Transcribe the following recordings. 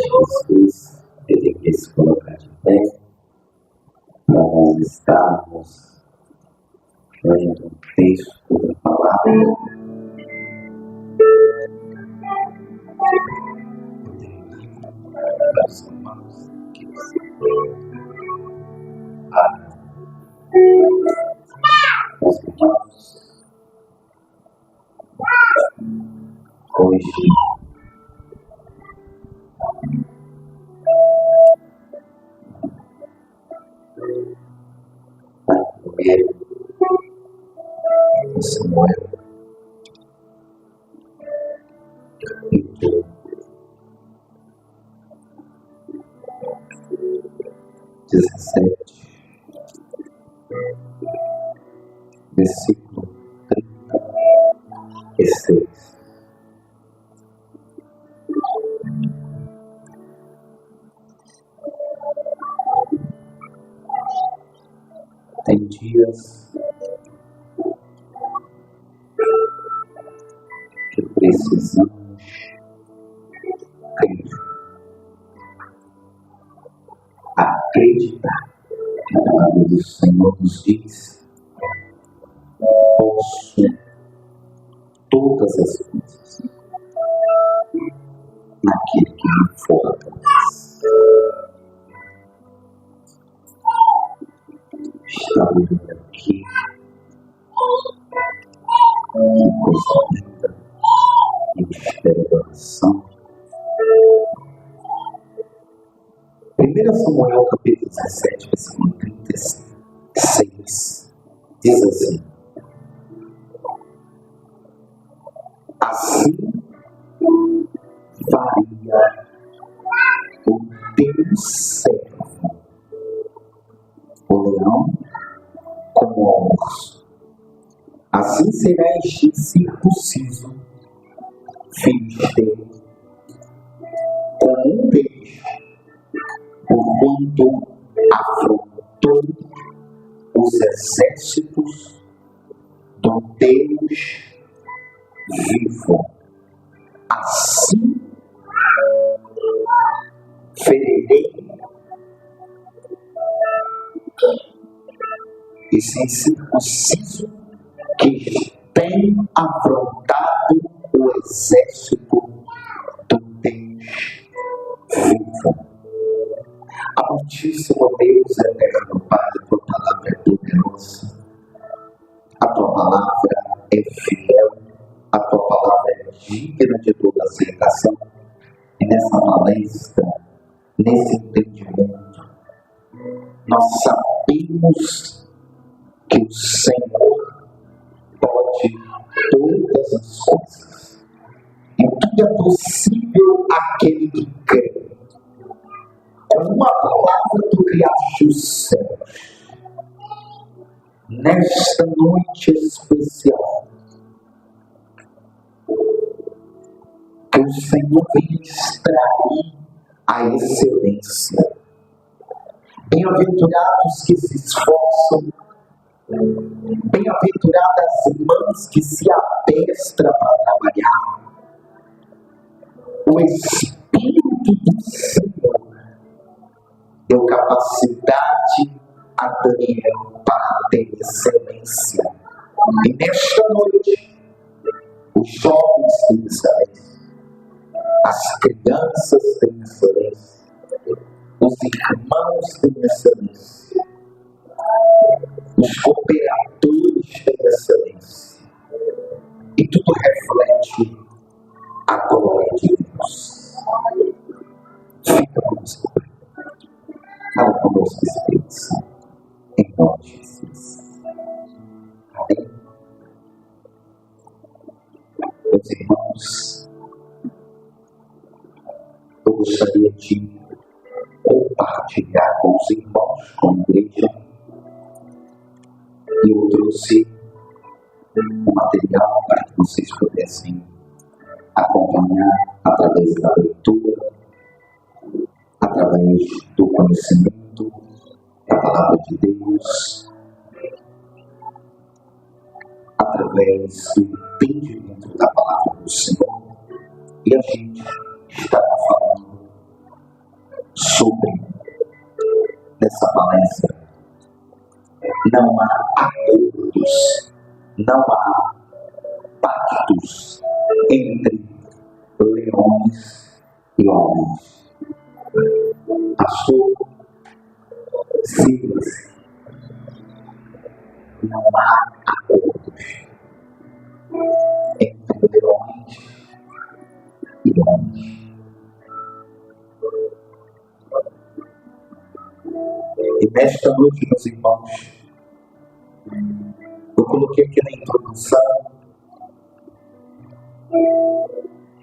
Jesus, ele quis se colocar de pé para nós estarmos lendo um texto da palavra. Das irmãs que os irmãos hoje primeiro Samuel capítulo 17, versículo 36. Tem dias que precisamos crer, acreditar que a palavra do Senhor nos diz: posso todas as coisas naquele que me fortalece. Está olhando aqui, que coisa linda, mistério da oração. 1 Samuel capítulo 17, versículo 36, diz assim: assim faria o teu servo, o leão como o urso. Assim será este circunciso, filisteu, como um deles, porquanto afrontou os exércitos do Deus vivo. Assim ferirei esse incircunciso que tem afrontado o exército do Deus vivo. Amantíssimo Deus, eterno Pai, a tua palavra é poderosa, a tua palavra é fiel, a tua palavra é digna de toda aceitação. E nessa palestra, nesse entendimento, nós sabemos que o Senhor pode todas as coisas. E tudo é possível àquele que crê. Com uma palavra tu criaste os céus. Nesta noite especial, que o Senhor vem extrair a excelência. Bem-aventurados que se esforçam, bem-aventuradas as mãos que se adestram para trabalhar. O Espírito do Senhor deu capacidade a Daniel para ter excelência. E nesta noite, os jovens têm excelência, as crianças têm excelência, os irmãos têm excelência, os cooperadores têm excelência. E tudo reflete a glória de Deus. Fica conosco, Pai. Fala conosco, Espírito Santo, em nome de Jesus. Amém. Meus irmãos, eu gostaria de compartilhar com os irmãos, com a igreja, e eu trouxe um material para que vocês pudessem acompanhar através da leitura, através do conhecimento da palavra de Deus, através do entendimento da palavra do Senhor. E a gente estará falando sobre, nessa palestra, não há acordos, não há pactos entre leões e homens. Pastor Silas, não há acordos entre leões e homens. E nesta noite, meus irmãos, eu coloquei aqui na introdução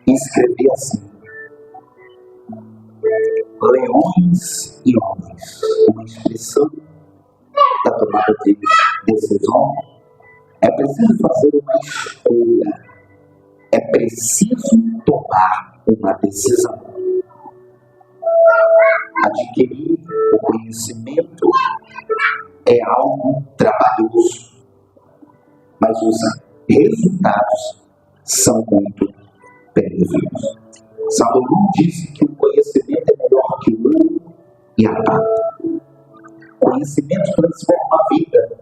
e escrevi assim: leões e homens, uma expressão da tomada de decisão. É preciso fazer uma escolha, é preciso tomar uma decisão. Adquirir o conhecimento é algo trabalhoso, mas os resultados são muito benéficos. Salomão disse que o conhecimento é melhor que o ouro e a prata. O conhecimento transforma a vida.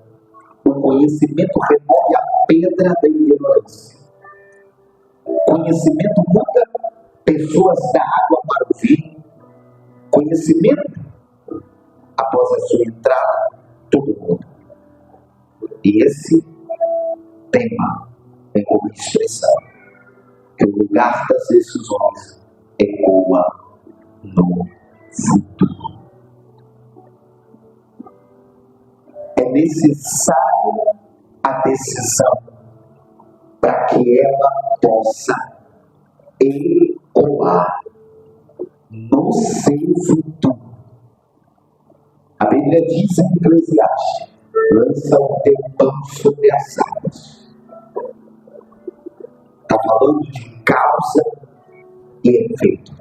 O conhecimento remove a pedra da ignorância. O conhecimento muda pessoas da água para o vinho. Conhecimento, após a sua entrada, tudo muda. E esse tema tem como expressão que o lugar das decisões ecoa no futuro. É necessário a decisão para que ela possa ecoar no seu futuro. A Bíblia diz em Eclesiastes: lança o teu pão sobre as águas. Está falando de causa e efeito.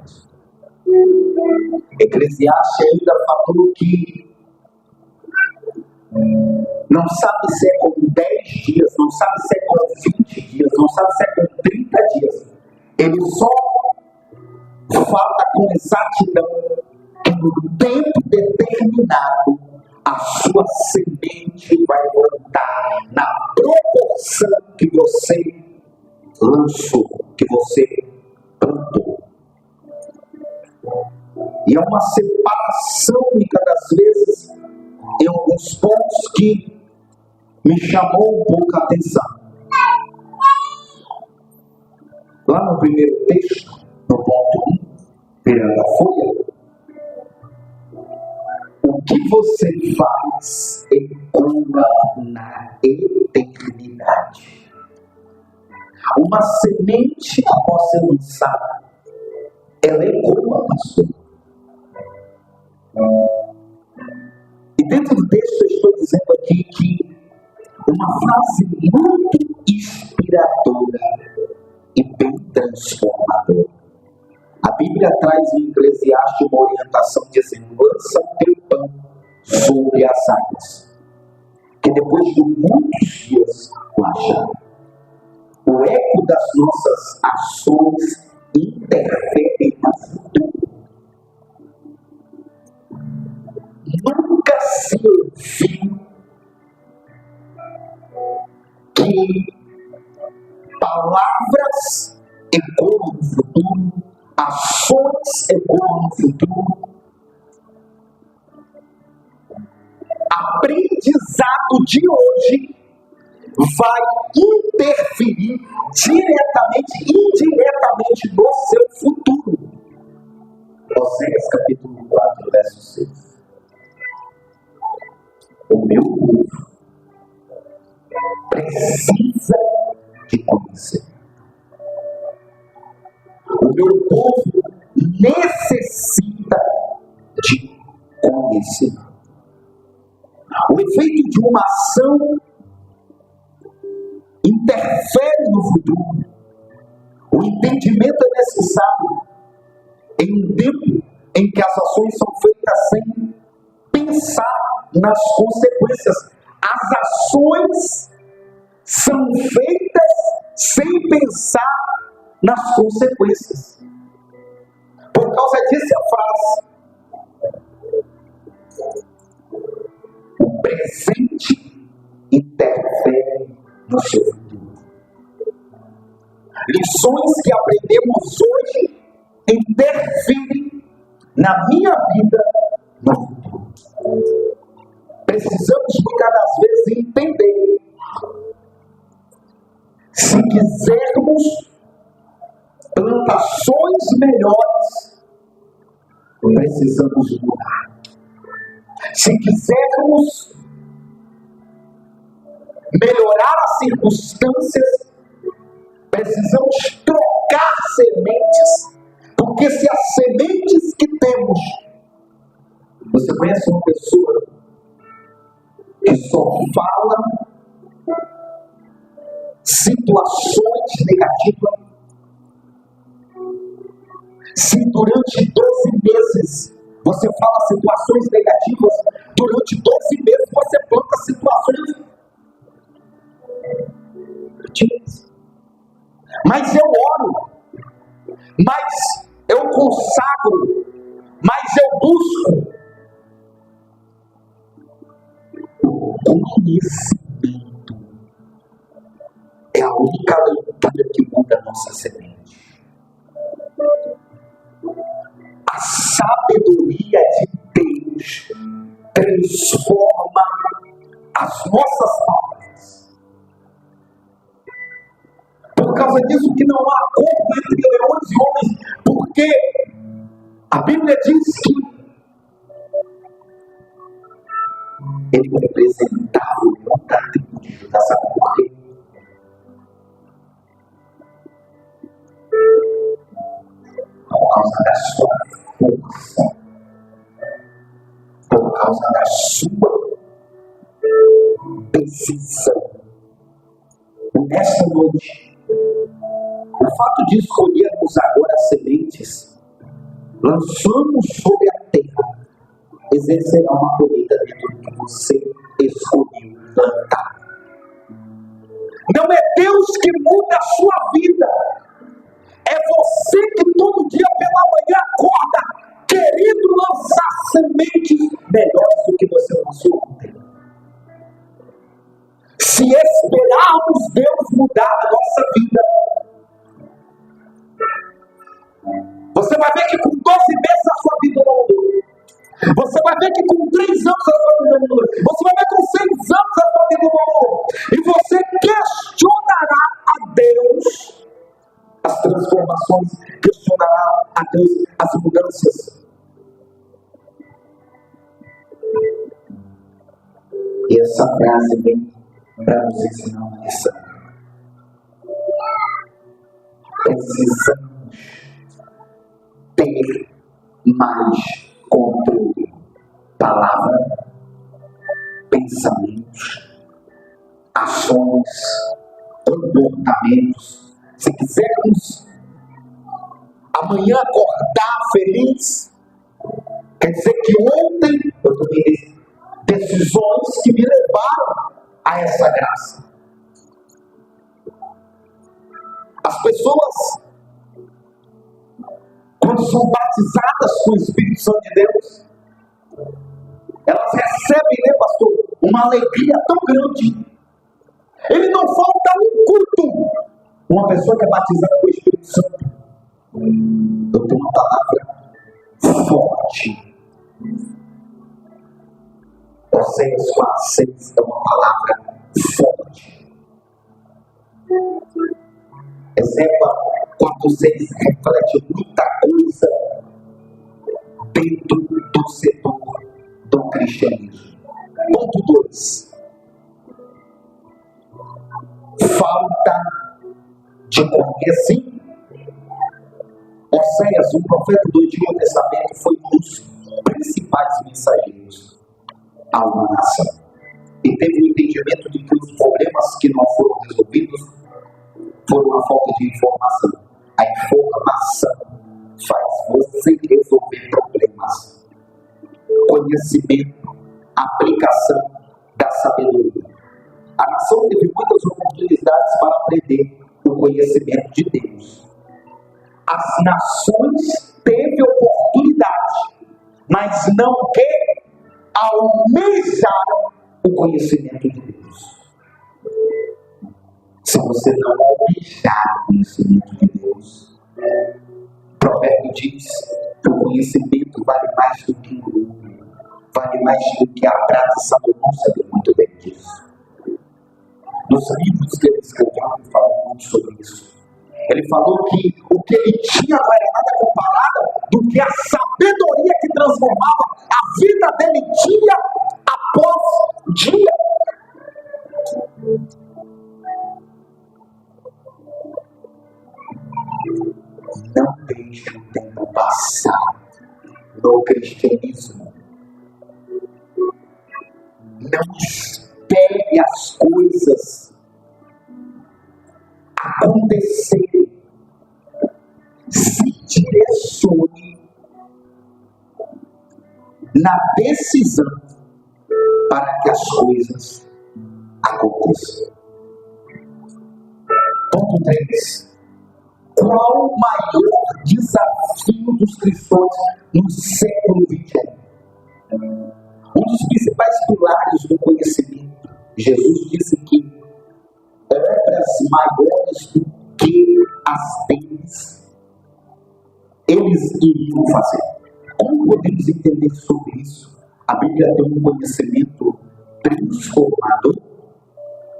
Eclesiastes ainda falou que não sabe se é com 10 dias, não sabe se é com 20 dias, não sabe se é com 30 dias. Ele só fala com exatidão que no tempo determinado a sua semente vai voltar na proporção que você lançou, que você plantou. E é uma separação, muitas das vezes, em alguns pontos que me chamou um pouco a atenção. Lá no primeiro texto, no ponto 1, virando a folha, o que você faz ecoa na eternidade. Uma semente, após ser lançada, ela ecoa, pastor. E dentro do texto eu estou dizendo aqui que uma frase muito inspiradora e bem transformadora. A Bíblia traz em Eclesiastes uma orientação dizendo: lança o teu pão sobre as águas, que depois de muitos dias o acharão. O eco das nossas ações interfere no futuro. Nunca se ouviu que palavras ecoam no futuro, ações ecoam no futuro. Aprendizado de hoje vai interferir diretamente e indiretamente no seu futuro. Oséias capítulo 4, verso 6. O meu povo precisa de conhecer. O meu povo necessita de conhecimento. O efeito de uma ação interfere no futuro. O entendimento é necessário em um tempo em que as ações são feitas sem pensar nas consequências. As ações são feitas sem pensar nas consequências. Por causa disso a frase: o presente interfere no seu futuro. Lições que aprendemos hoje interferem na minha vida no futuro. Precisamos muitas das vezes entender: se quisermos plantações melhores, precisamos mudar. Se quisermos melhorar as circunstâncias, precisamos trocar sementes, porque se as sementes que temos... Você conhece uma pessoa que só fala situações negativas? Se durante 12 meses você fala situações negativas, durante 12 meses você planta situações negativas. Mas eu oro, mas eu consagro, mas eu busco o conhecimento. É a única leitura que muda a nossa semente. A sabedoria de Deus transforma as nossas palavras. Por causa disso que não há acordo entre leões e homens, porque a Bíblia diz que ele representava o leão da tribo de Judá. Sabe por quê? Por causa da sua força, por causa da sua decisão. Nesta noite, o fato de escolhermos agora as sementes, lançamos sobre a terra, exercerá uma colheita dentro do que você escolheu plantar. Não é Deus que muda a sua vida, é você que todo dia pela manhã acorda querendo lançar sementes melhores do que você lançou ontem. Se esperarmos Deus mudar a nossa vida, você vai ver que com 12 meses a sua vida não mudou. Você vai ver que com 3 anos a sua vida não mudou. Você vai ver que com 6 anos a sua vida não mudou. E você questionará a Deus as transformações, questionará a Deus as mudanças. E essa frase vem para nos ensinar uma lição. Precisamos ter mais controle. Palavra, pensamentos, ações, comportamentos. Se quisermos amanhã acordar feliz, quer dizer que ontem eu tomei decisões que me levaram a essa graça. As pessoas, quando são batizadas com o Espírito Santo de Deus, elas recebem, né, pastor, uma alegria tão grande. Ele não falta um culto. Uma pessoa que é batizada com o Espírito Santo, eu tenho uma palavra forte. Oséias 4:6 é uma palavra forte. Exemplo 4:6 reflete muita coisa dentro do setor do cristianismo. Ponto 2. Falta de conhecimento. Oséias, um profeta do Antigo Testamento, foi um dos principais mensageiros a uma nação. E teve o entendimento de que os problemas que não foram resolvidos foram a falta de informação. A informação faz você resolver problemas. Conhecimento, aplicação da sabedoria. A nação teve muitas oportunidades para aprender o conhecimento de Deus. As nações teve oportunidade, mas não que almejaram o conhecimento de Deus. Se você não almejar o conhecimento de Deus, o provérbio diz que o conhecimento vale mais do que o ouro, vale mais do que a prata. Salomão sabe muito bem disso. Nos livros que ele escreveu, ele falou muito sobre isso. Ele falou que o que ele tinha não era nada comparado do que a sabedoria que transformava a vida dele dia após dia. Não deixe o tempo passar no cristianismo. Não espere as coisas acontecerem. Se direcione na decisão para que as coisas aconteçam. Ponto 3. Qual o maior desafio dos cristãos no século XXI? Um dos principais pilares do conhecimento. Jesus disse que obras maiores do que as deles, eles iriam fazer. Como podemos entender sobre isso? A Bíblia tem um conhecimento transformador.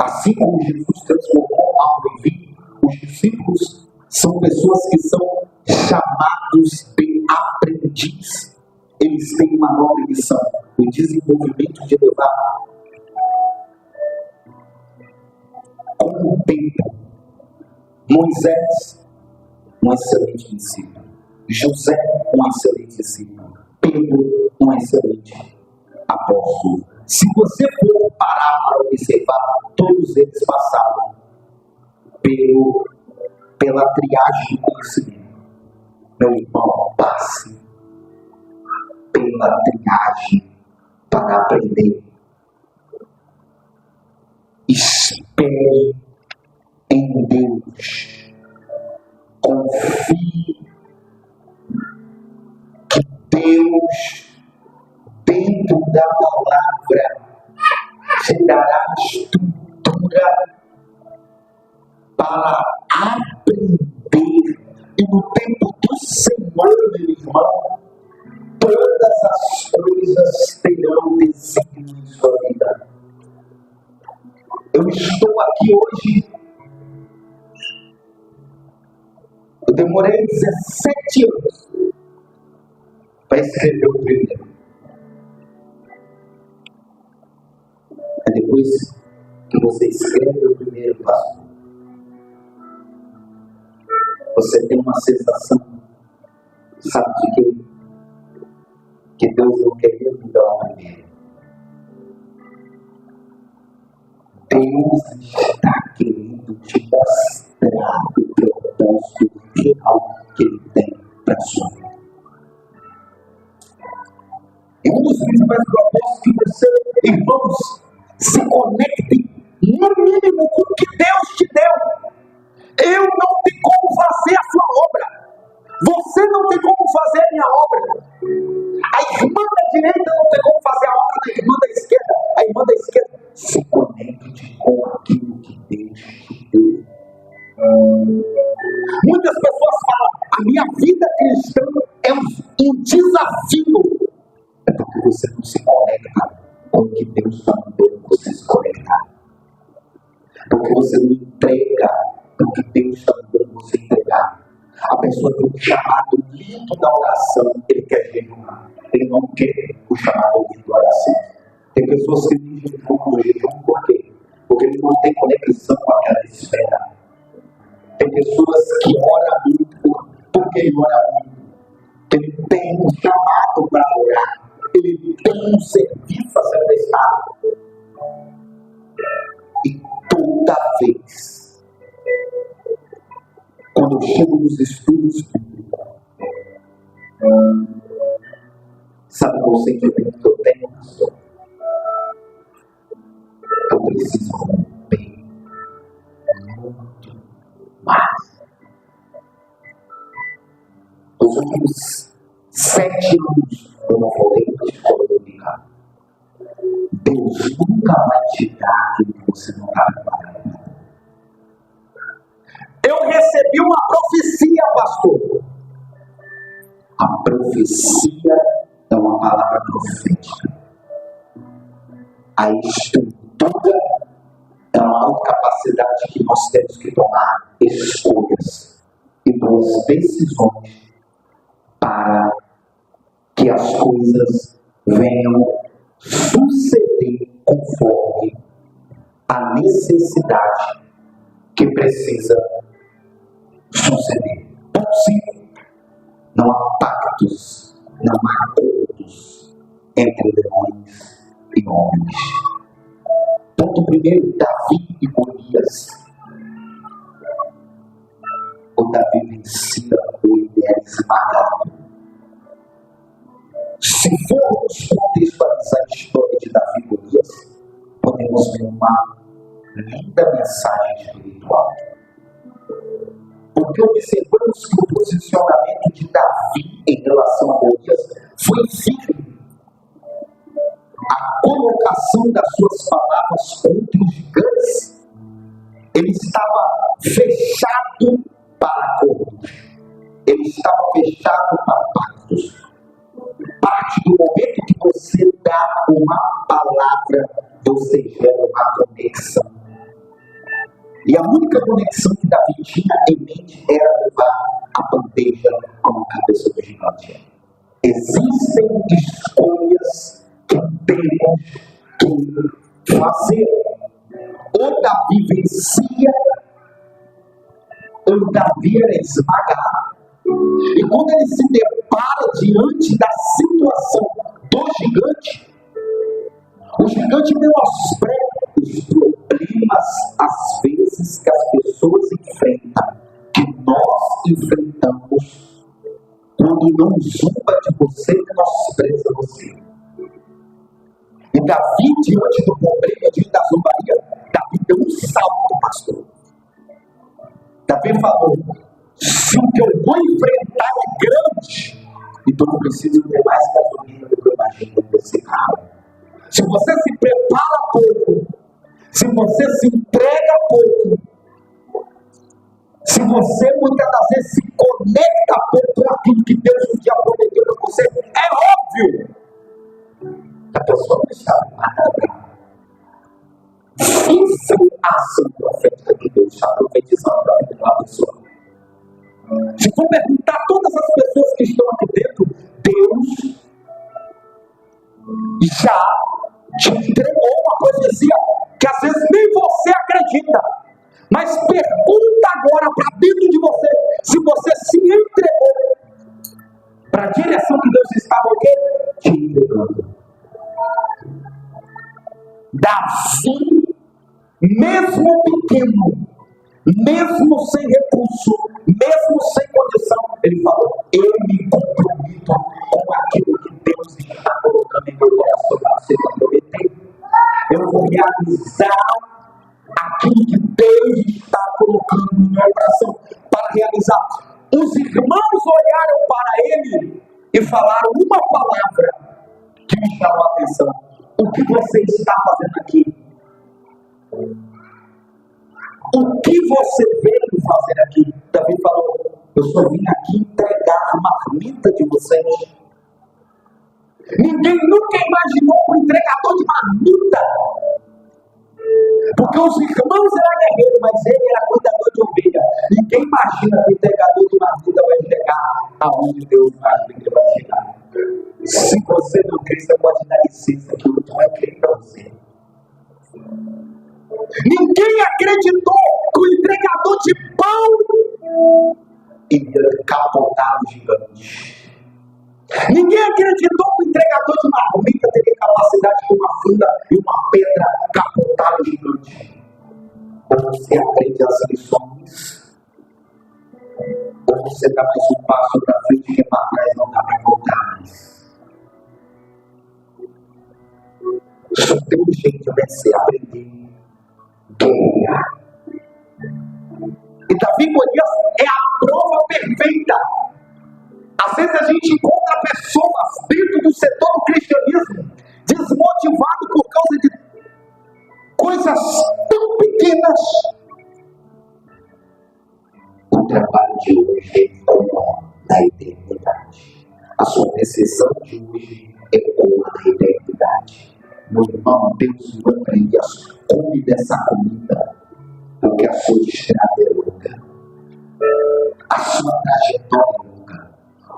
Assim como Jesus transformou água em vinho, os discípulos são pessoas que são chamados de aprendiz. Eles têm uma nova missão, o desenvolvimento de levar com o tempo. Moisés, um excelente discípulo. José, um excelente discípulo. Pedro, um excelente apóstolo. Se você for parar para observar, todos eles passaram pela triagem do conhecimento. Meu irmão, passe pela triagem para aprender. Espere em Deus. Confie que Deus, dentro da palavra, te dará estrutura para aprender. E no tempo do Senhor, meu irmão, todas as coisas terão desígnio em sua vida. Eu estou aqui hoje. Eu demorei 17 anos para escrever o primeiro. É depois que você escreve o primeiro passo, você tem uma sensação, sabe de quê? Que Deus não queria mudar o primeiro. Deus está querendo te mostrar o propósito real que Ele tem para a sua vida. E um dos principais propósitos que você, irmãos, se conecte no mínimo com o que Deus te deu. Eu não tenho como fazer a sua obra. Você não tem como fazer a minha obra. A irmã da direita não tem como fazer a obra da irmã da esquerda. A irmã da esquerda se conecte com aquilo que Deus te deu. Muitas pessoas falam, a minha vida cristã é um desafio. É porque você não se conecta com o que Deus está mandando você se conectar. Porque você não entrega o que Deus está mandando você entregar. A pessoa tem um chamado lindo da oração, ele quer jejuar. Ele não quer o chamado lindo da oração. Tem pessoas que nem jejuam no jejum, por quê? Porque ele não tem conexão com aquela esfera. Tem pessoas que oram muito, porque ele ora muito. Ele tem um chamado para orar. Ele tem um serviço a ser prestado. E toda vez, quando eu chego nos estudos bíblicos, sabe qual o sentimento que eu tenho, pastor? Eu preciso muito mais. Nos últimos 7 anos, eu não voltei para a escola dominical. Deus nunca vai te dar aquilo que você não está preparado. Eu recebi uma profecia, pastor. A profecia é uma palavra profética. A estrutura é uma capacidade que nós temos que tomar escolhas e boas decisões para que as coisas venham suceder conforme a necessidade que precisa suceder. Ponto 5. Não há pactos, não há acordos entre leões e homens. Ponto 1, Davi e Golias. O Davi vencia o era esmagado. Se formos contextualizar a história de Davi e Golias, podemos ver uma linda mensagem espiritual. Porque observamos que o posicionamento de Davi em relação a Golias foi firme. A colocação das suas palavras contra os gigantes, ele estava fechado para acordos. Ele estava fechado para pactos. Parte do momento que você dá uma palavra, você gera uma conexão. E a única conexão que Davi tinha em mente era levar a bandeja com a cabeça do gigante. Existem escolhas que temos que fazer. Ou Davi vencia, ou Davi era esmagado. E quando ele se depara diante da situação do gigante, o gigante menospreza os problemas, às vezes, que as pessoas enfrentam, que nós enfrentamos, quando não zomba de você, menospreza você. E Davi, diante do problema, diante da zombaria, Davi deu um salto, pastor. Davi falou: se o que eu vou enfrentar é grande, então eu preciso ter mais gasolina do que eu imagino desse carro. Se você se prepara pouco, se você se entrega pouco, se você muitas das vezes se conecta pouco com aquilo que Deus um dia prometeu para você, é óbvio que a pessoa não está preparada. Isso é a ação profética que Deus está profetizando para a vida de uma pessoa. Se for perguntar a todas as pessoas que estão aqui dentro, Deus já te entregou uma profecia que às vezes nem você acredita. Mas pergunta agora para dentro de você, se você se entregou para a direção que Deus estava te entregando. Davi, mesmo pequeno, mesmo sem recurso, mesmo sem condição, ele falou: eu me comprometo com aquilo que Deus está colocando em meu coração para ser comprometido. Eu vou realizar aquilo que Deus está colocando no meu coração para realizar. Os irmãos olharam para ele e falaram uma palavra que me chamou a atenção: o que você está fazendo aqui? O que você veio fazer aqui? Davi falou: eu só vim aqui entregar a marmita de vocês. Ninguém nunca imaginou um entregador de marmita, porque os irmãos eram guerreiros, mas ele era cuidador de ovelha. Ninguém imagina que o entregador de marmita vai chegar aonde Deus imagina que ele vai chegar. Se você não crê, você pode dar licença que o outro vai crer para você. Ninguém acreditou que o entregador de pão iria capotar o gigante. Ninguém acreditou que o entregador de marmita teria capacidade de uma funda e uma pedra capotar o gigante. Ou você aprende as lições, ou você dá mais um passo para frente que para trás não dá para voltar mais. Só tem um jeito de vencer, aprender. Guerrear. Davi e Golias é a prova perfeita. Às vezes a gente encontra pessoas dentro do setor do cristianismo desmotivadas por causa de coisas tão pequenas. O trabalho de hoje ecoa na eternidade. A sua decisão de hoje ecoa na eternidade. Meu irmão, Deus não Elias, come dessa comida, porque a sua estrada é longa, a sua trajetória é longa,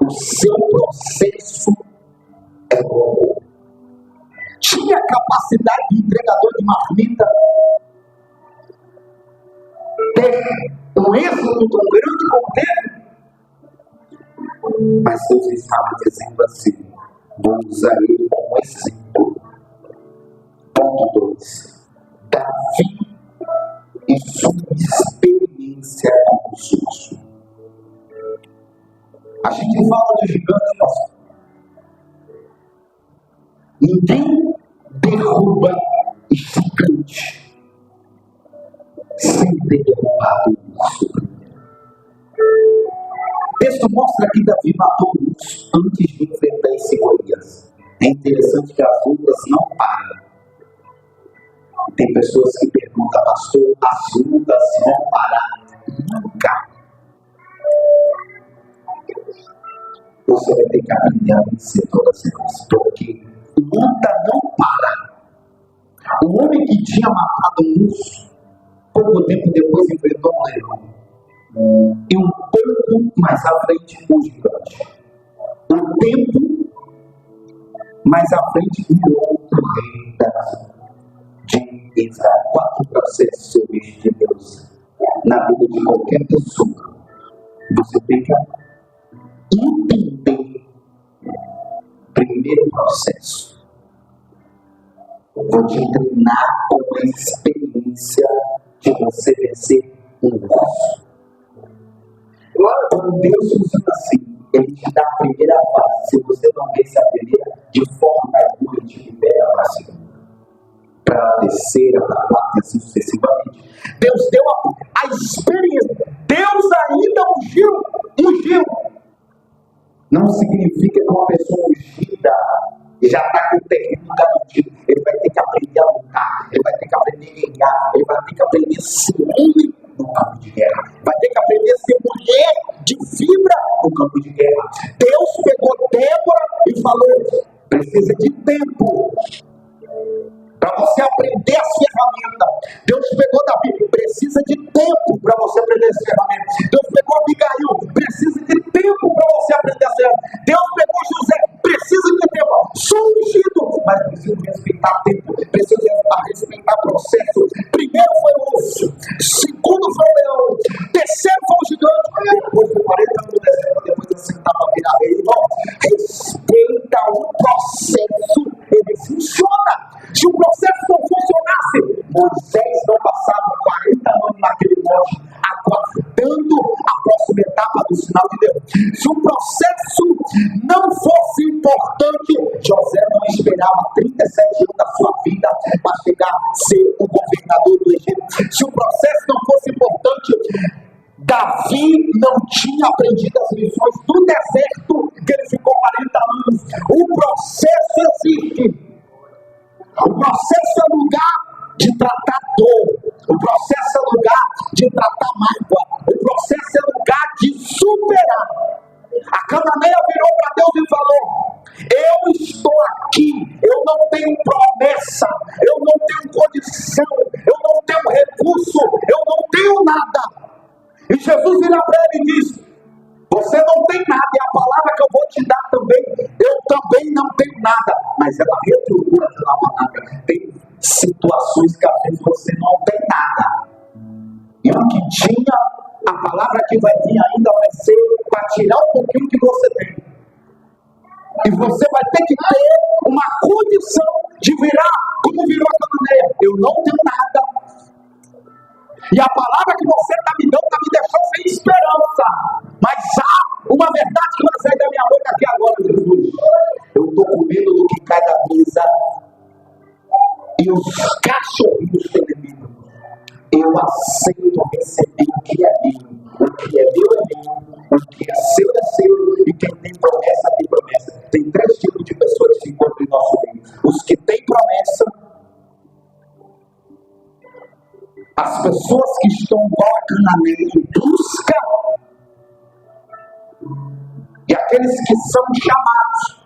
o seu processo é longo. Tinha capacidade de entregador de marmita ter um êxito tão grande como teve, mas Deus estava dizendo assim: vou usar ele como exemplo. Ponto 2. Davi e sua experiência com os ursos. A gente fala do gigante, pastor. Ninguém derruba gigante sem ter derrubado o urso. O texto mostra que Davi matou o urso antes de enfrentar esse Golias. É interessante que as lutas não param. Tem pessoas que perguntam: pastor, as lutas vão parar? Nunca. Você vai ter que aprender a vencer todas elas, porque luta não para. O homem que tinha matado um urso, pouco tempo depois enfrentou um leão. E um pouco mais à frente, um gigante. Um tempo mais à frente, virou o rei da nação de Israel. 4 processos de Deus na vida de qualquer pessoa. Você tem que entender. Primeiro processo: vou te treinar com a experiência de você vencer um urso. Quando Deus funciona assim, Ele te dá a primeira fase. Se você não vence a primeira, de forma alguma Ele te libera para a segunda, para a terceira, para a quarta e assim sucessivamente. Deus deu a experiência. Deus ainda ungiu. Não significa que uma pessoa ungida já está com o terreno garantido. Ele vai ter que aprender a lutar, ele vai ter que aprender a guerrear, ele vai ter que aprender a ser homem no campo de guerra, vai ter que aprender a ser mulher de fibra no campo de guerra. Deus pegou Débora e falou: precisa de tempo para você aprender as ferramentas. Deus pegou Davi: precisa de tempo para você aprender as ferramentas. Deus pegou Abigail: precisa de tempo para você aprender as ferramentas. Deus pegou José: precisa de tempo. Sou ungido, mas preciso respeitar tempo, preciso respeitar processo. Primeiro foi o urso, segundo foi o leão, terceiro foi o gigante, depois foi 40 anos no deserto, depois de sentar para virar rei. Irmão, respeita o processo, ele funciona. Se o processo não funcionasse, Moisés não passava 40 anos naquele monte, aguardando a próxima etapa do sinal de Deus. Se o processo não fosse importante, José não esperava 37 anos da sua vida para chegar a ser o governador do Egito. Se o processo não fosse importante, Davi não tinha aprendido as lições do deserto, que ele ficou 40 anos. O processo existe. O processo é lugar de tratar dor. O processo é lugar de tratar mágoa. O processo é lugar de superar. A Cananeia virou para Deus e falou: eu estou aqui, eu não tenho promessa, eu não tenho condição, eu não tenho recurso, eu não tenho nada. E Jesus vira para ele e diz: você não tem nada, e a palavra que eu vou te dar também, eu também não tenho nada. Mas ela retrocura pela palavra. Tem situações que às vezes você não tem nada, e o que tinha, a palavra que vai vir ainda vai ser para tirar um pouquinho que você tem. E você vai ter que ter uma condição de virar como virou a Cananeia. Eu não tenho nada, e a palavra que você está me dando está me deixando sem esperança. Mas há uma verdade que vai sair da minha boca aqui agora, Jesus. Eu estou com medo do que cai da mesa e os cachorrinhos têm medo. Eu aceito receber o que é meu. As pessoas que estão igual a Cananeia em busca, e aqueles que são chamados.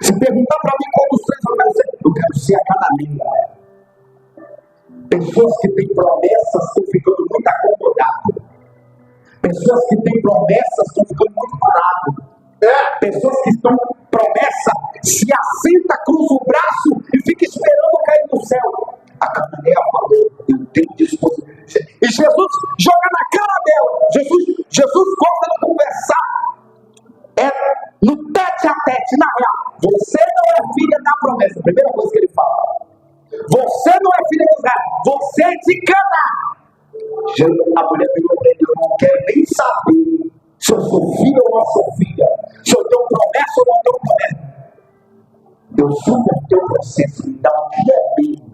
Se perguntar para mim qual dos três eu quero ser a Cananeia. Pessoas que têm promessas estão ficando muito acomodadas. Pessoas que têm promessas estão ficando muito paradas. Pessoas que estão com promessa se assenta, cruza o braço e fica esperando cair no céu. A Cananeia falou, eu tenho disposição. E Jesus joga na cara dela. Jesus gosta de conversar. É no tete a tete, na real. Você não é filha da promessa. Primeira coisa que ele fala. Você não é filha de Israel. Você é de Canaã. A mulher virou para ele, eu não quero nem saber se eu sou filha ou não sou filha. Se eu tenho promessa ou não tenho promessa. Eu suportei o processo, me dá um dia bem.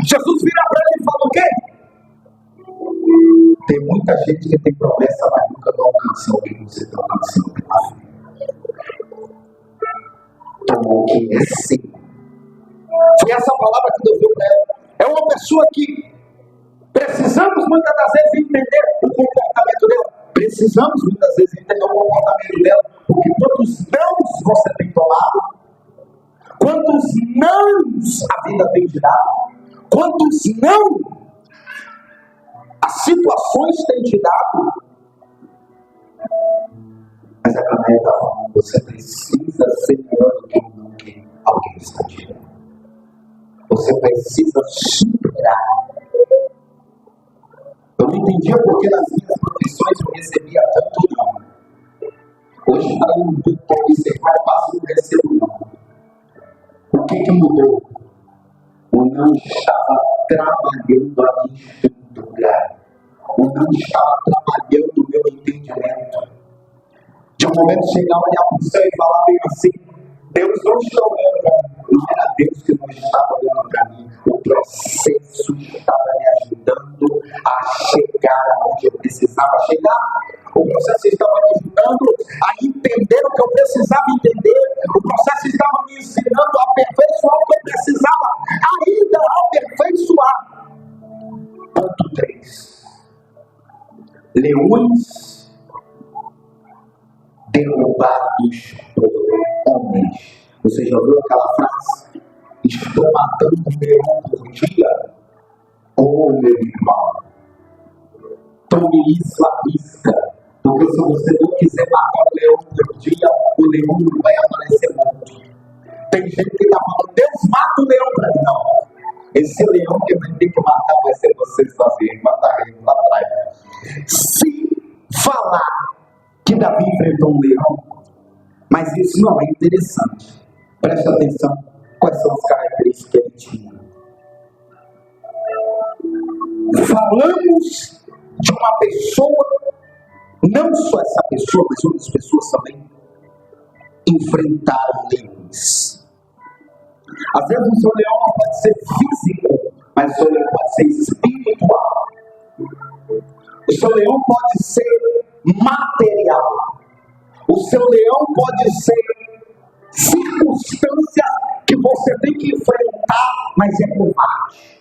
Jesus vira para ele e fala o quê? Tem muita gente que tem promessa, mas nunca não alcançou o que você está alcançando. Tomou o que é seu. Foi essa palavra que Deus deu para ela. É uma pessoa que precisamos muitas das vezes entender o comportamento dela. Precisamos muitas vezes entender o comportamento dela. Porque quantos nãos você tem tomado? Quantos nãos a vida tem te dado? Quantos não as situações têm te dado? Mas a Cananeia está falando, você precisa ser melhor do que alguém está te dando. Você precisa superar. Eu não entendia porque nas minhas profissões eu recebia tanto não. Hoje está um pouco observar, eu passo não recebo não. O que mudou? O não estava trabalhando a minha estrutura. O não estava trabalhando o meu entendimento. De um momento chegar, olhar para o céu e falar bem assim, Deus não está olhando para mim. Não era Deus que não estava olhando para mim. O processo estava me ajudando a chegar aonde eu precisava chegar. O processo estava me ajudando a entender o que eu precisava entender. O processo estava me ensinando a aperfeiçoar o que eu precisava ainda aperfeiçoar. Ponto 3. Leões derrubados por homens. Você já ouviu aquela frase? Estou matando um leão por dia? Oh, meu irmão, tome isso à vista. Porque se você não quiser matar um leão por dia, o leão não vai aparecer morto. Tem gente que está falando, Deus mata o leão para mim. Não. Esse leão que vai ter que matar vai ser você sozinho, matar ele lá atrás. Se falar que Davi enfrentou um leão, mas isso não é interessante. Preste atenção, quais são as características que ele tinha. Falamos de uma pessoa, não só essa pessoa, mas outras pessoas também enfrentaram leões. Às vezes o seu leão não pode ser físico, mas o seu leão pode ser espiritual. O seu leão pode ser material. O seu leão pode ser circunstância que você tem que enfrentar, mas é covarde.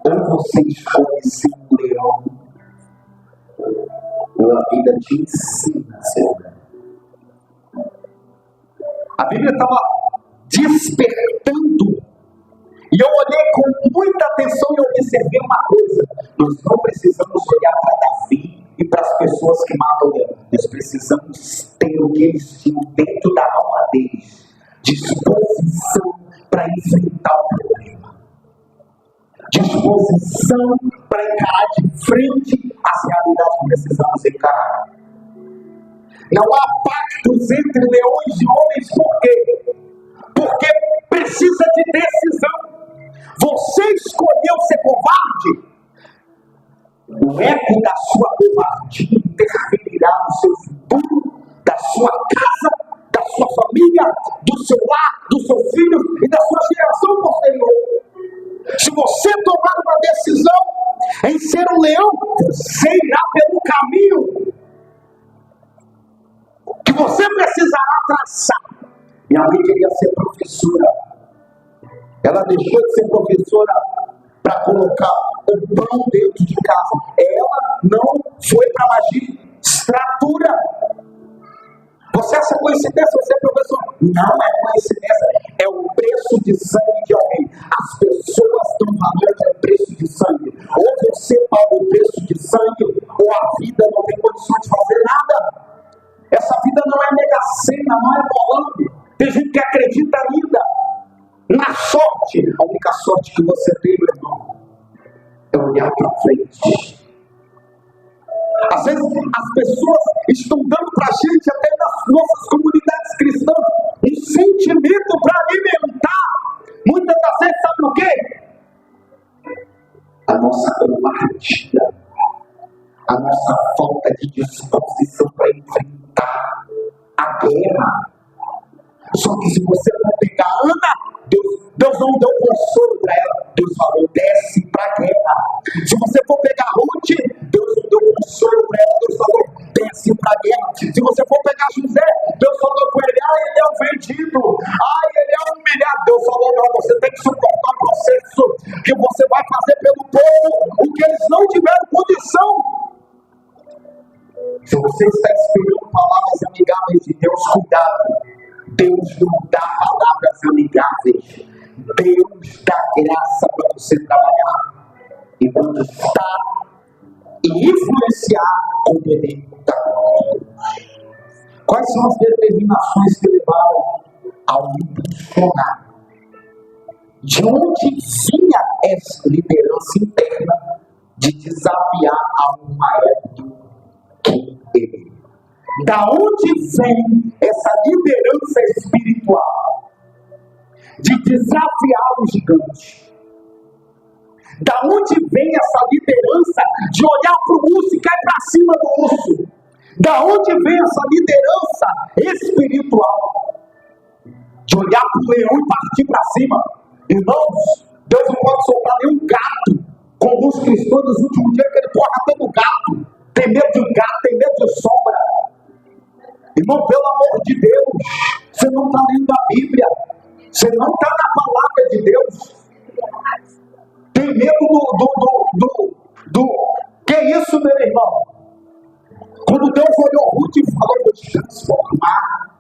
Ou você escolhe ser um leão, ou a vida te ensina a ser um leão. A Bíblia estava despertando, e eu olhei com muita atenção e observei uma coisa: nós não precisamos olhar para Davi e para as pessoas que matam ele. Nós precisamos ter o que eles tinham dentro da alma deles, disposição para enfrentar o problema, disposição para encarar de frente as realidades que precisamos encarar. Não há pactos entre leões e homens, por quê? Porque precisa de decisão. Você escolheu ser covarde, o eco da sua covardia interferirá no seu futuro, da sua casa, da sua família, do seu lar, dos seus filhos e da sua geração posterior. Se você tomar uma decisão em ser um leão, você irá pelo caminho que você precisará traçar. Minha mãe queria ser professora. Ela deixou de ser professora para colocar o pão dentro de casa. Ela não foi para a magistratura. Você acha coincidência você é professor? Não é coincidência. É o preço de sangue de alguém. As pessoas dão valor ao preço de sangue. Ou você paga o preço de sangue, ou a vida não tem condições de fazer nada. Essa vida não é mega-sena, não é bolando. Tem gente que acredita ainda na sorte. A única sorte que você tem, meu irmão, é olhar para frente. Às vezes as pessoas estão dando para a gente, até nas nossas comunidades cristãs, um sentimento para alimentar. Muitas das vezes, sabe o quê? A nossa covardia, a nossa falta de disposição para enfrentar a guerra. Só que se você não pegar Ana, Deus não deu consolo para ela. Deus falou, desce para a guerra. Se você for pegar Ruth, Deus não deu consolo para ela. Deus falou, desce para a guerra. Se você for pegar José, Deus falou com ele, ele é um vendido. Ele é um humilhado. Deus falou, não, você tem que suportar o processo que você vai fazer pelo povo, o que eles não tiveram condição. Se você está esperando palavras amigáveis de Deus, cuidado. Deus não dá palavras amigáveis. Deus dá graça para você trabalhar e conquistar e influenciar com o poder da glória. Quais são as determinações que levaram ao impulsionar? De onde vinha essa liderança interna de desafiar algo maior do que ele? Da onde vem essa liderança espiritual de desafiar o gigante? Da onde vem essa liderança de olhar para o urso e cair para cima do urso? Da onde vem essa liderança espiritual de olhar para o leão e partir para cima? Irmãos, Deus não pode soltar nenhum gato, com alguns cristãos nos últimos dias que ele corre até do gato. Tem medo de gato, tem medo de sombra. Irmão, pelo amor de Deus, você não está lendo a Bíblia, você não está na palavra de Deus. Tem medo do que é isso, meu irmão? Quando Deus olhou Ruth e falou, vou te transformar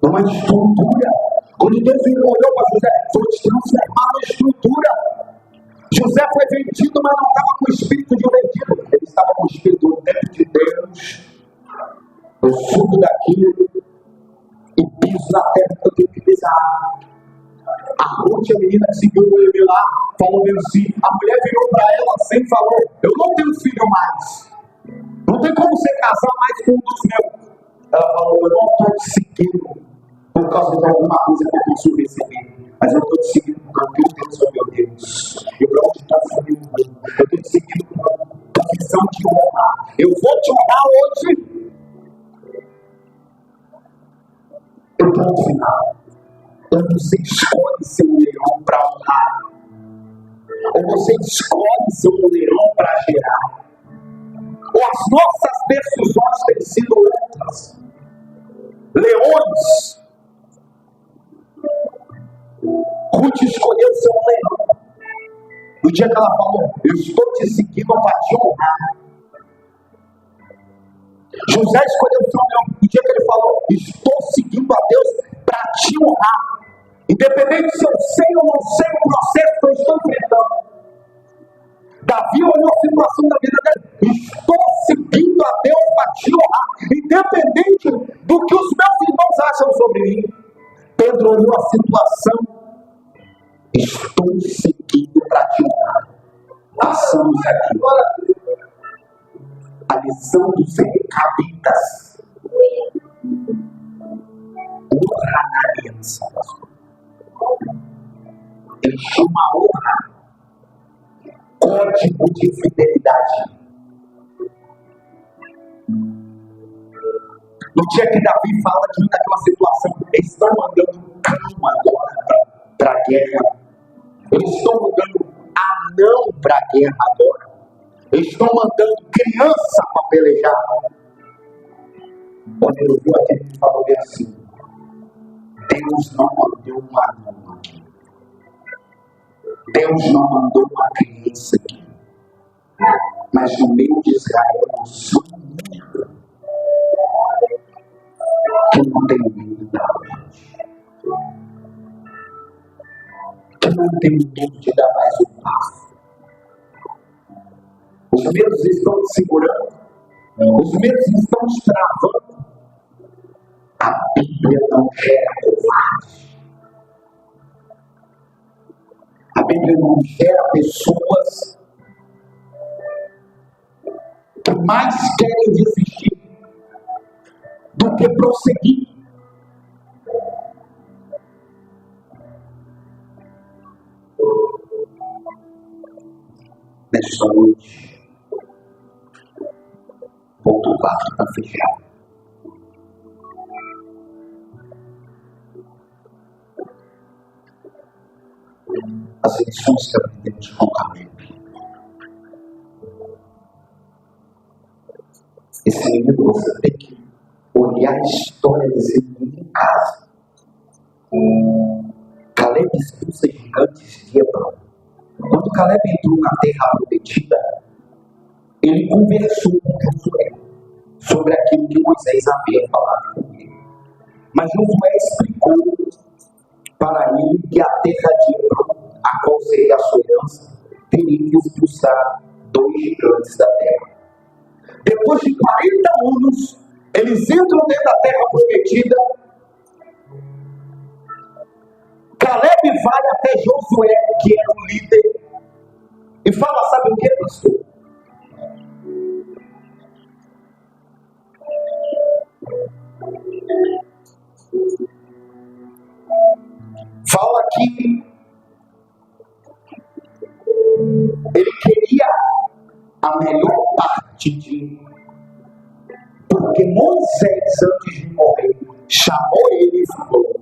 numa estrutura. Quando Deus olhou para José, vou te transformar numa estrutura. José foi vendido, mas não estava com o espírito de um vendido. Ele estava com o espírito dentro de Deus. Eu subo daqui e piso na terra que eu tenho que pisar. A Ruth, a menina que seguiu ele lá, falou mesmo assim. A mulher virou para ela assim e falou, eu não tenho filho mais. Não tem como você casar mais com um dos meus. Ela falou, eu não estou te seguindo por causa de alguma coisa que eu posso receber. Mas eu estou te seguindo porque eu Deus é meu Deus. E para onde está seguindo? Eu estou te seguindo por visão de honra. Eu vou te honrar hoje. Eu estou no final. Quando você escolhe ser um leão para honrar, ou você escolhe ser um leão para gerar, ou as nossas decisões têm sido outras. Leões. Ruth escolheu ser um leão. No dia que ela falou, eu estou te seguindo para te honrar. José escolheu ser um leão. No dia que ele falou, estou seguindo a Deus para te honrar. Independente se eu sei ou não sei o processo que eu estou enfrentando. Davi olhou a situação da vida dele. Estou seguindo a Deus para te honrar. Independente do que os meus irmãos acham sobre mim. Pedro olhou a situação. Estou seguindo para te honrar. Passamos aqui. A lição dos recabitas. Honra na aliança. Deixou uma honra. Código de fidelidade. No dia que Davi fala diante daquela situação, eles estão mandando cão agora para a guerra. Eles estão mandando anão para a guerra agora. Eles estão mandando criança para pelejar. Quando ele viu aquele que falou bem assim, Deus não mandou um anão aqui. Deus não mandou uma criança aqui, mas no meio de Israel eu sou um único que não tem medo da morte, que não tem medo de dar mais um passo. Os medos estão te segurando, os medos estão te travando. A Bíblia não gera covarde. A Bíblia não gera pessoas que mais querem desistir do que prosseguir. Nesta noite, ponto 4 para fechar. As lições que aprendemos com Caleb. Esse menino, você tem que olhar a história desse menino em casa. Caleb expulsa gigantes de Hebron. Quando Caleb entrou na terra prometida, ele conversou com Josué sobre aquilo que Moisés havia falado com ele. Mas Josué explicou para ele que a terra de Hebron, a qual seria a sua herança, teria que expulsar 2 gigantes da terra. Depois de 40 anos, eles entram dentro da terra prometida. Caleb vai até Josué, que era o líder, e fala: sabe o que, pastor? Fala que ele queria a melhor parte de, porque Moisés, antes de morrer, chamou ele e falou: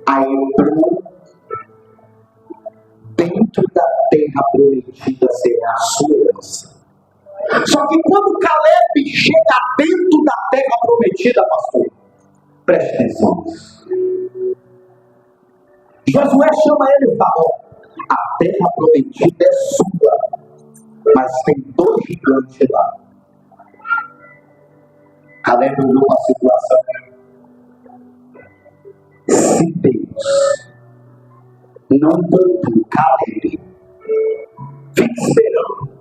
a Hebron, dentro da terra prometida, será a sua herança. Só que quando Caleb chega dentro da terra prometida, pastor, preste atenção. Josué chama ele e fala: a terra prometida é sua, mas tem 2 gigantes lá. Caleb olhou a situação. Se Deus não poupou Caleb, fique esperando.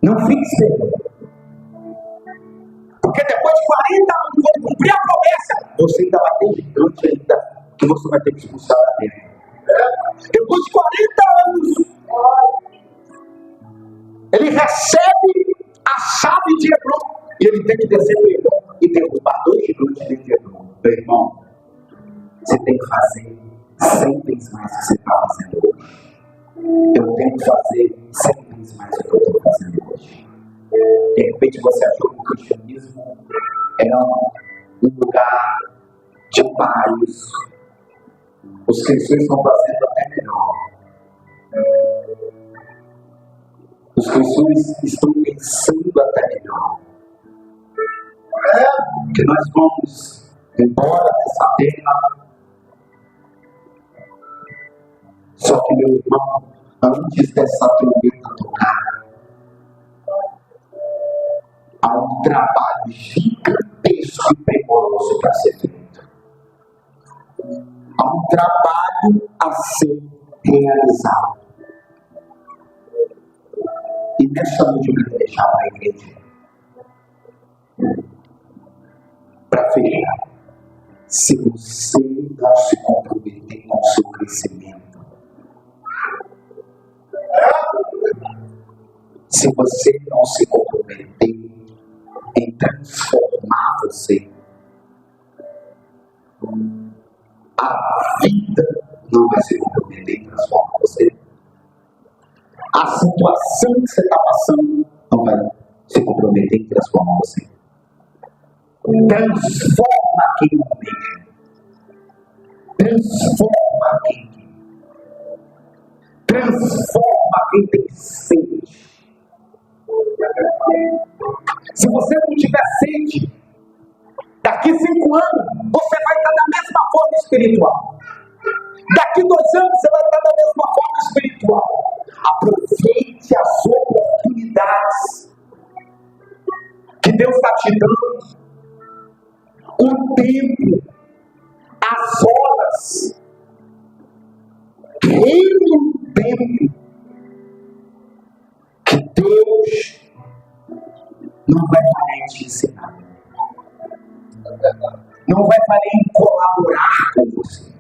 Não fique esperando. Porque depois de 40 anos, quando cumprir a promessa, você ainda vai ter gigante ainda que você vai ter que expulsar da terra. Depois de 40 anos, ele recebe a chave de Hebron e ele tem que descer para Hebron e derrubar 2 gigantes dentro de Hebron. Meu irmão, você tem que fazer 100 vezes mais do que você está fazendo hoje. Eu tenho que fazer 100 vezes mais do que eu estou fazendo hoje. De repente você achou que o cristianismo era um lugar de paz. Os cristãos estão fazendo até melhor. Os cristãos estão pensando até melhor. Que nós vamos embora dessa terra. Só que, meu irmão, antes dessa trombeta tocar, há um trabalho gigantesco e penoso para ser feito. Há um trabalho a ser realizado. E nessa noite eu quero deixar para a igreja, para fechar. Se você não se comprometer com o seu crescimento, se você não se comprometer em transformar você, a vida não vai se comprometer em transformar você. A situação que você está passando não vai se comprometer em transformar você. Transforma quem almeja. Transforma quem quer. Transforma quem tem sede. Se você não tiver sede, daqui 5 anos, você vai estar da mesma forma espiritual. Daqui 2 anos você vai estar da mesma forma espiritual. Aproveite as oportunidades que Deus está te dando. O tempo, as horas, reine o tempo que Deus não vai valer em te ensinar. Não vai valer em colaborar com você.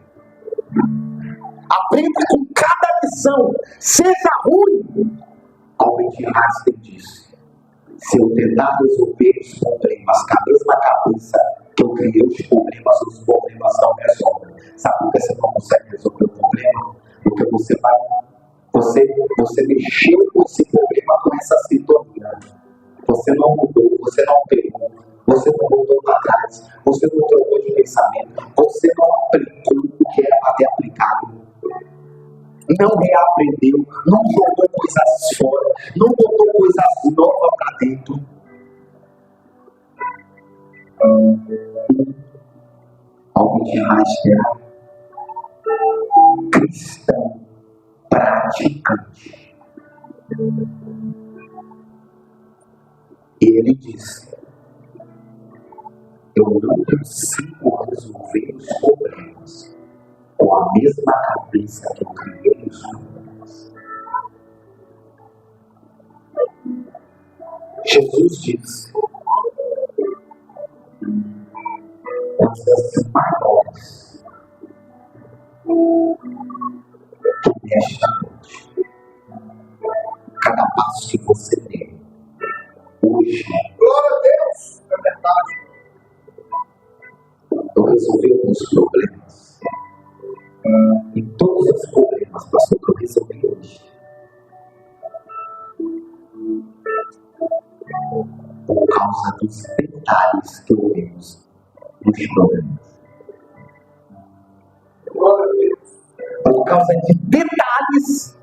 Aprenda com cada lição, seja ruim. Albert Einstein disse: se eu tentar resolver os problemas com a mesma cabeça que eu criei os problemas não resolvem. Sabe por que você não consegue resolver o problema? Porque você mexeu com esse problema, com essa sintonia. Você não mudou, você não pegou, você não voltou para trás, você não trocou de pensamento, você não aplicou o que era para ter aplicado. Não reaprendeu, não jogou coisas fora, não botou coisas novas para dentro. Albert Einstein era cristão praticante. E ele disse: eu não consigo resolver os problemas com a mesma cabeça que eu criei os problemas. Jesus disse: coisas maiores que nesta noite, cada passo que você tem hoje, glória a Deus, é verdade. Eu resolvi alguns problemas. E todos os problemas, pastor, que eu resolvi hoje, por causa dos detalhes que eu vejo nos problemas. Por causa de detalhes,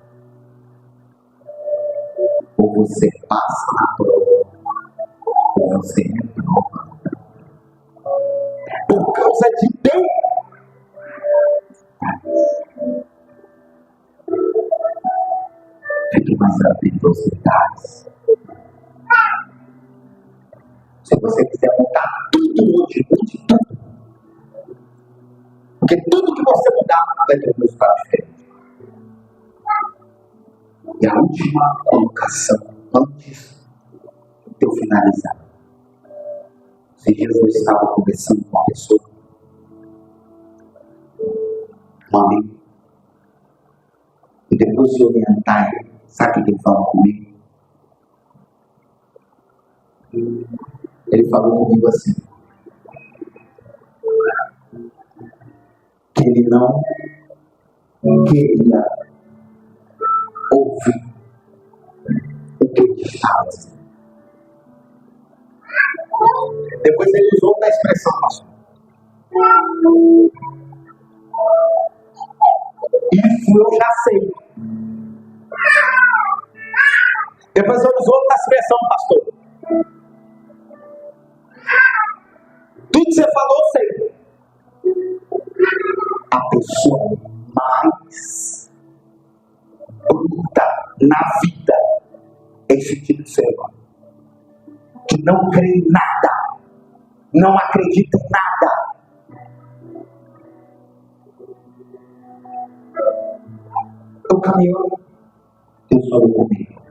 ou você passa na prova, ou você reprova. Por causa de detalhes. Fique mais atento aos detalhes. Se você quiser mudar tudo hoje, mude tudo. Porque tudo que você mudar vai ter um resultado diferente. E a última colocação, antes de eu finalizar. Se Jesus estava conversando com uma pessoa, um amigo, e depois de orientar ele, sabe o que ele falou comigo? Ele falou comigo assim, que ele não queria ouvir o que ele estava dizendo. Depois ele usou outra expressão, pastor. Isso eu já sei. Depois ele usou outra expressão, pastor. Tudo que você falou, eu sei. A pessoa mais bruta na vida é esse tipo de ser humano, que não crê em nada, não acredita em nada. Eu caminhando, Deus falou comigo.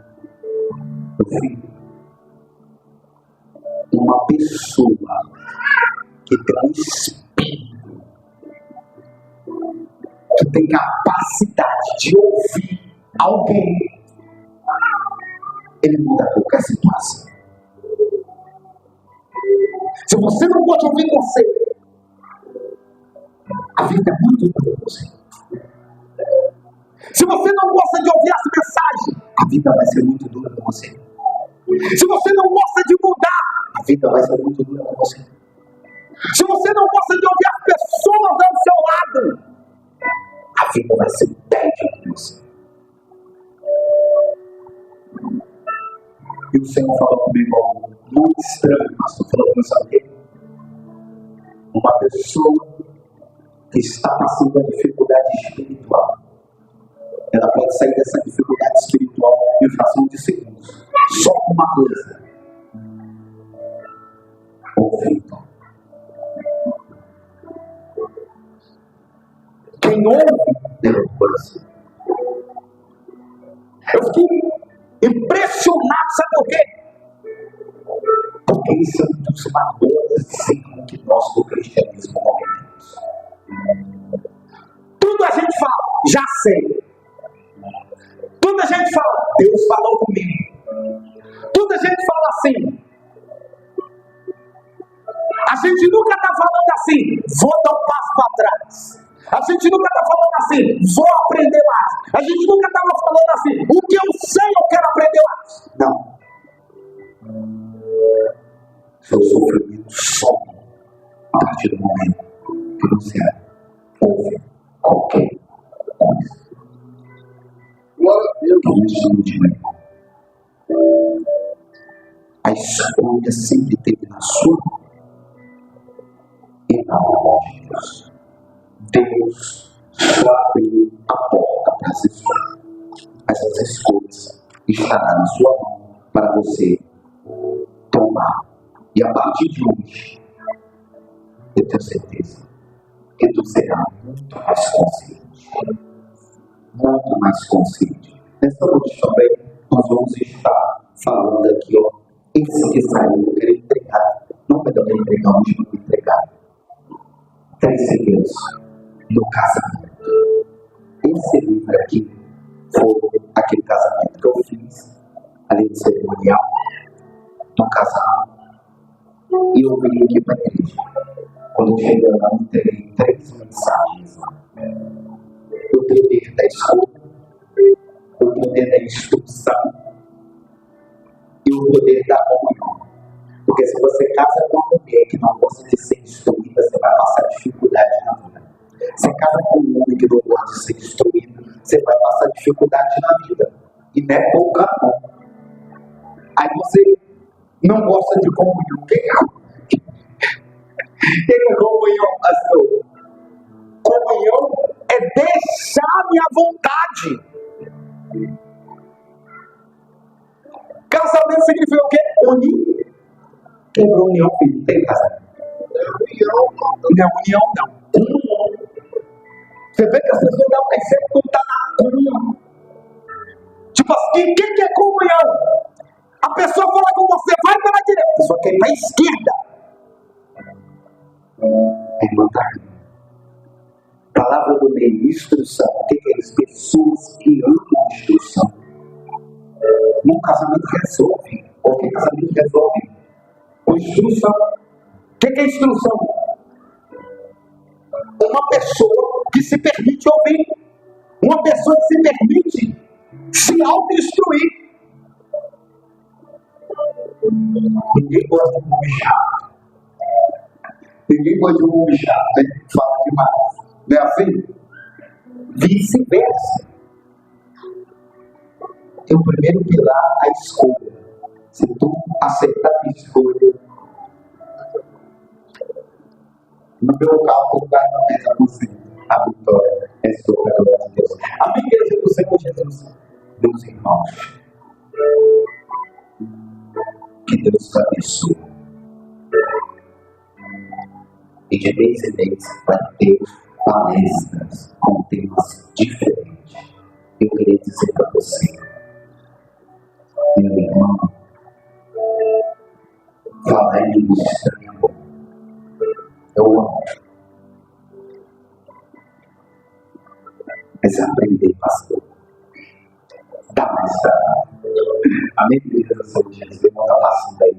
Eu vi uma pessoa que tem um espírito, que tem capacidade de ouvir alguém, ele muda qualquer situação. Se você não pode ouvir você, a vida é muito dura com você. Se você não gosta de ouvir as mensagens, a vida vai ser muito dura com você. Se você não gosta de mudar, a vida vai ser muito dura com você. Se você não gosta de ouvir as pessoas ao seu lado, a vida vai ser tédio com você. E o Senhor falou comigo algo muito estranho, pastor. Falou comigo, sabe o quê? Uma pessoa que está passando uma dificuldade espiritual. Ela pode sair dessa dificuldade espiritual em fração de segundos. Só uma coisa. Ouvindo. Quem ouve tem o coração. Eu fiquei impressionado, sabe por quê? Porque isso é um dos valores que nós do cristianismo cometemos. Tudo a gente fala, já sei. Tudo a gente fala, Deus falou comigo. Tudo a gente fala assim. A gente nunca está falando assim, vou dar um passo para trás. A gente nunca está falando assim, vou aprender mais. A gente nunca estava falando assim, o que eu sei eu quero aprender mais. Não. Seu sofrimento some a partir do momento que você ouve qualquer coisa. Glória a Deus. Não estude, meu irmão. A escolha sempre teve na sua mão e na mão de Deus. Deus só abriu a porta para as escolhas. Essas escolhas estarão na sua mão para você tomar. E a partir de hoje, eu tenho certeza que tu será muito mais consciente. Muito mais consciente. Nessa noite também, nós vamos estar falando aqui, ó. Esse que saiu, eu queria entregar. Não vai dar para entregar hoje, não vou entregar. 3 segredos no casamento. Esse livro aqui foi aquele casamento que eu fiz, ali no cerimonial, no casal. E eu vim aqui para a igreja. Quando eu cheguei lá, eu entreguei 3 mensagens lá. O poder da escolha, o poder da instrução e o poder da comunhão. Porque se você casa com uma mulher que não gosta de ser instruída, você vai passar dificuldade na vida. Você casa com um homem que não gosta de ser instruído, você vai passar dificuldade na vida. E não é pouca não. Aí você não gosta de comunhão. Quem é comunhão, pastor? Comunhão é deixar minha vontade. Casamento significa o quê? Unir. Quebrou união, filho. Tem casamento. Não é união, não. Comunhão. Você vê que as pessoas estão pensando que está na comunhão. Tipo assim, o que é comunhão? A pessoa fala com você, vai para a direita. A pessoa quer ir para a esquerda. É mandar. Palavra do meio, instrução. O que é isso? Pessoas que amam instrução. No casamento resolve. Qualquer casamento resolve. Com instrução. O que é instrução? Uma pessoa que se permite ouvir. Uma pessoa que se permite se auto-instruir. Ninguém gosta de um homem chato. Ninguém gosta de um homem chato, né? Fala demais. Não é assim? Vice-versa. Tem o primeiro pilar, a escolha. Se tu aceitar a escolha, no meu carro, tu vai 90%. A vitória é sobre a glória de Deus. A minha igreja do Senhor Jesus. Meus irmãos, que Deus te abençoe. E de vez em vez vai ter palestras com temas diferentes. Eu queria dizer para você, meu irmão, falar em ministério é bom. Eu amo. Mas aprender, pastor, dá mais trabalho. A minha igreja do Senhor Jesus, eu vou estar passando aí